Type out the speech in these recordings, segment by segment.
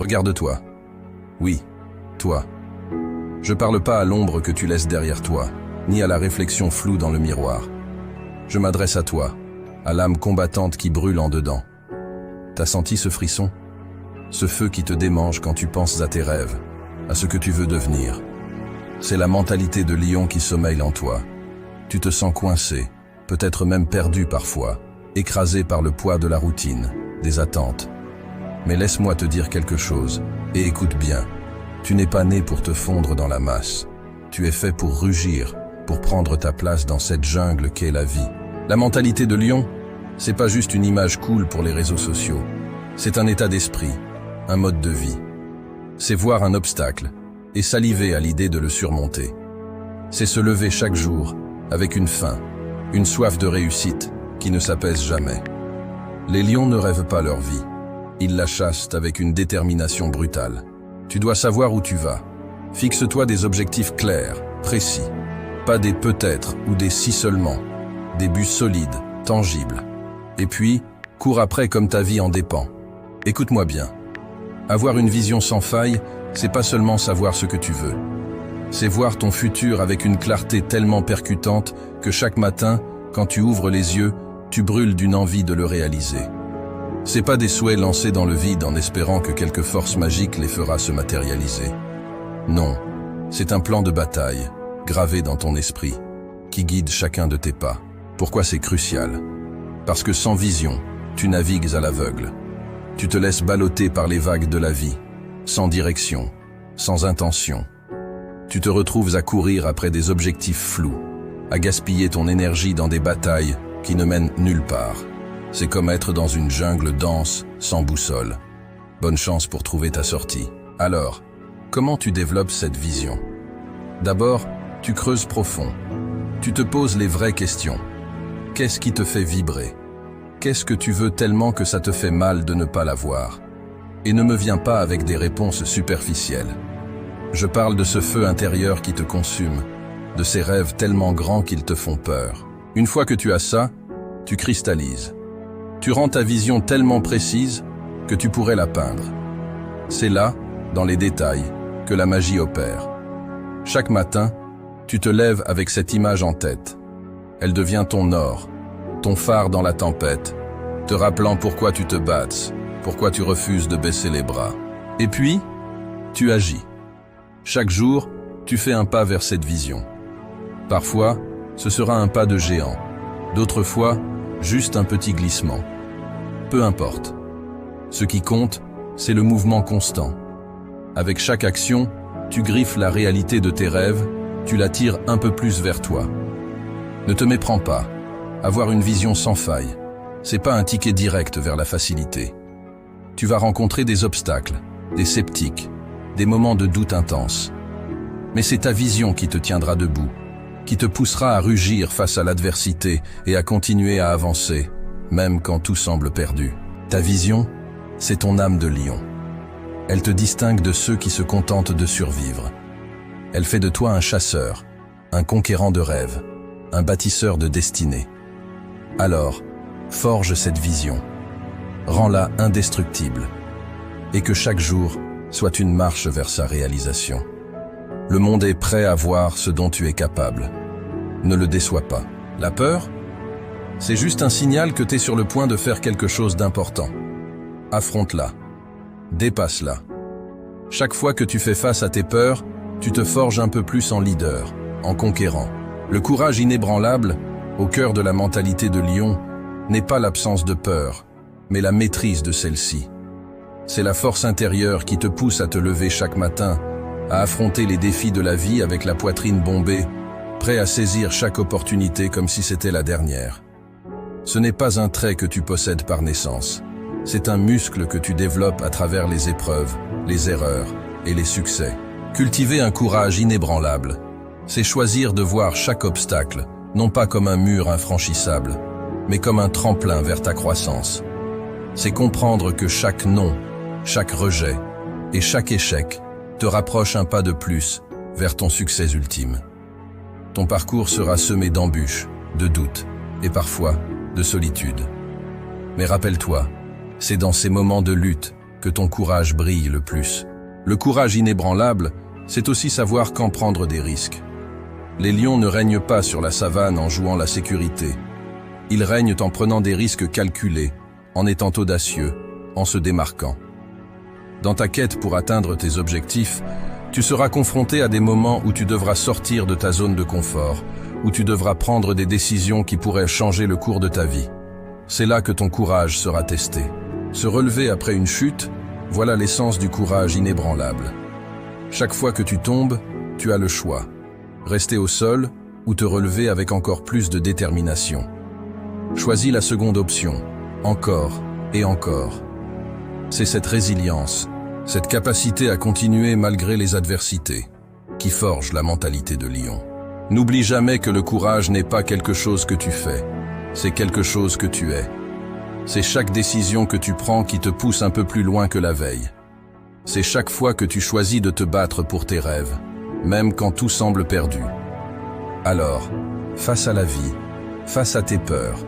Regarde-toi. Oui, toi. Je parle pas à l'ombre que tu laisses derrière toi, ni à la réflexion floue dans le miroir. Je m'adresse à toi, à l'âme combattante qui brûle en dedans. T'as senti ce frisson? Ce feu qui te démange quand tu penses à tes rêves, à ce que tu veux devenir. C'est la mentalité de lion qui sommeille en toi. Tu te sens coincé, peut-être même perdu parfois, écrasé par le poids de la routine, des attentes. Mais laisse-moi te dire quelque chose, et écoute bien. Tu n'es pas né pour te fondre dans la masse. Tu es fait pour rugir, pour prendre ta place dans cette jungle qu'est la vie. La mentalité de lion, c'est pas juste une image cool pour les réseaux sociaux. C'est un état d'esprit, un mode de vie. C'est voir un obstacle et saliver à l'idée de le surmonter. C'est se lever chaque jour avec une faim, une soif de réussite qui ne s'apaise jamais. Les lions ne rêvent pas leur vie. Ils la chassent avec une détermination brutale. Tu dois savoir où tu vas. Fixe-toi des objectifs clairs, précis. Pas des peut-être ou des si seulement. Des buts solides, tangibles. Et puis, cours après comme ta vie en dépend. Écoute-moi bien. Avoir une vision sans faille, c'est pas seulement savoir ce que tu veux. C'est voir ton futur avec une clarté tellement percutante que chaque matin, quand tu ouvres les yeux, tu brûles d'une envie de le réaliser. C'est pas des souhaits lancés dans le vide en espérant que quelque force magique les fera se matérialiser. Non, c'est un plan de bataille, gravé dans ton esprit, qui guide chacun de tes pas. Pourquoi c'est crucial? Parce que sans vision, tu navigues à l'aveugle. Tu te laisses balloter par les vagues de la vie, sans direction, sans intention. Tu te retrouves à courir après des objectifs flous, à gaspiller ton énergie dans des batailles qui ne mènent nulle part. C'est comme être dans une jungle dense, sans boussole. Bonne chance pour trouver ta sortie. Alors, comment tu développes cette vision? D'abord, tu creuses profond. Tu te poses les vraies questions. Qu'est-ce qui te fait vibrer? Qu'est-ce que tu veux tellement que ça te fait mal de ne pas l'avoir? Et ne me viens pas avec des réponses superficielles. Je parle de ce feu intérieur qui te consume, de ces rêves tellement grands qu'ils te font peur. Une fois que tu as ça, tu cristallises. Tu rends ta vision tellement précise que tu pourrais la peindre. C'est là, dans les détails, que la magie opère. Chaque matin, tu te lèves avec cette image en tête. Elle devient ton or, ton phare dans la tempête, te rappelant pourquoi tu te battes, pourquoi tu refuses de baisser les bras. Et puis, tu agis. Chaque jour, tu fais un pas vers cette vision. Parfois, ce sera un pas de géant. D'autres fois, juste un petit glissement. Peu importe. Ce qui compte, c'est le mouvement constant. Avec chaque action, tu griffes la réalité de tes rêves, tu la tires un peu plus vers toi. Ne te méprends pas. Avoir une vision sans faille, c'est pas un ticket direct vers la facilité. Tu vas rencontrer des obstacles, des sceptiques, des moments de doute intense. Mais c'est ta vision qui te tiendra debout, qui te poussera à rugir face à l'adversité et à continuer à avancer, même quand tout semble perdu. Ta vision, c'est ton âme de lion. Elle te distingue de ceux qui se contentent de survivre. Elle fait de toi un chasseur, un conquérant de rêves, un bâtisseur de destinée. Alors, forge cette vision. Rends-la indestructible. Et que chaque jour soit une marche vers sa réalisation. Le monde est prêt à voir ce dont tu es capable. Ne le déçois pas. La peur? C'est juste un signal que tu es sur le point de faire quelque chose d'important. Affronte-la. Dépasse-la. Chaque fois que tu fais face à tes peurs, tu te forges un peu plus en leader, en conquérant. Le courage inébranlable, au cœur de la mentalité de lion, n'est pas l'absence de peur, mais la maîtrise de celle-ci. C'est la force intérieure qui te pousse à te lever chaque matin, à affronter les défis de la vie avec la poitrine bombée, prêt à saisir chaque opportunité comme si c'était la dernière. Ce n'est pas un trait que tu possèdes par naissance. C'est un muscle que tu développes à travers les épreuves, les erreurs et les succès. Cultiver un courage inébranlable, c'est choisir de voir chaque obstacle, non pas comme un mur infranchissable, mais comme un tremplin vers ta croissance. C'est comprendre que chaque non, chaque rejet et chaque échec te rapproche un pas de plus vers ton succès ultime. Ton parcours sera semé d'embûches, de doutes et parfois de solitude. Mais rappelle-toi, c'est dans ces moments de lutte que ton courage brille le plus. Le courage inébranlable, c'est aussi savoir quand prendre des risques. Les lions ne règnent pas sur la savane en jouant la sécurité. Ils règnent en prenant des risques calculés, en étant audacieux, en se démarquant. Dans ta quête pour atteindre tes objectifs, tu seras confronté à des moments où tu devras sortir de ta zone de confort, où tu devras prendre des décisions qui pourraient changer le cours de ta vie. C'est là que ton courage sera testé. Se relever après une chute, voilà l'essence du courage inébranlable. Chaque fois que tu tombes, tu as le choix. Rester au sol ou te relever avec encore plus de détermination. Choisis la seconde option, encore et encore. C'est cette résilience, cette capacité à continuer malgré les adversités, qui forge la mentalité de lion. N'oublie jamais que le courage n'est pas quelque chose que tu fais, c'est quelque chose que tu es. C'est chaque décision que tu prends qui te pousse un peu plus loin que la veille. C'est chaque fois que tu choisis de te battre pour tes rêves, même quand tout semble perdu. Alors, face à la vie, face à tes peurs,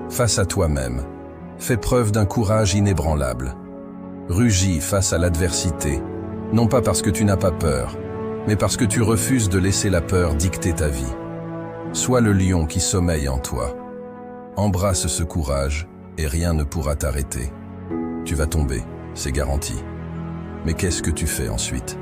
face à toi-même, fais preuve d'un courage inébranlable. Rugis face à l'adversité, non pas parce que tu n'as pas peur, mais parce que tu refuses de laisser la peur dicter ta vie. Sois le lion qui sommeille en toi. Embrasse ce courage et rien ne pourra t'arrêter. Tu vas tomber, c'est garanti. Mais qu'est-ce que tu fais ensuite ?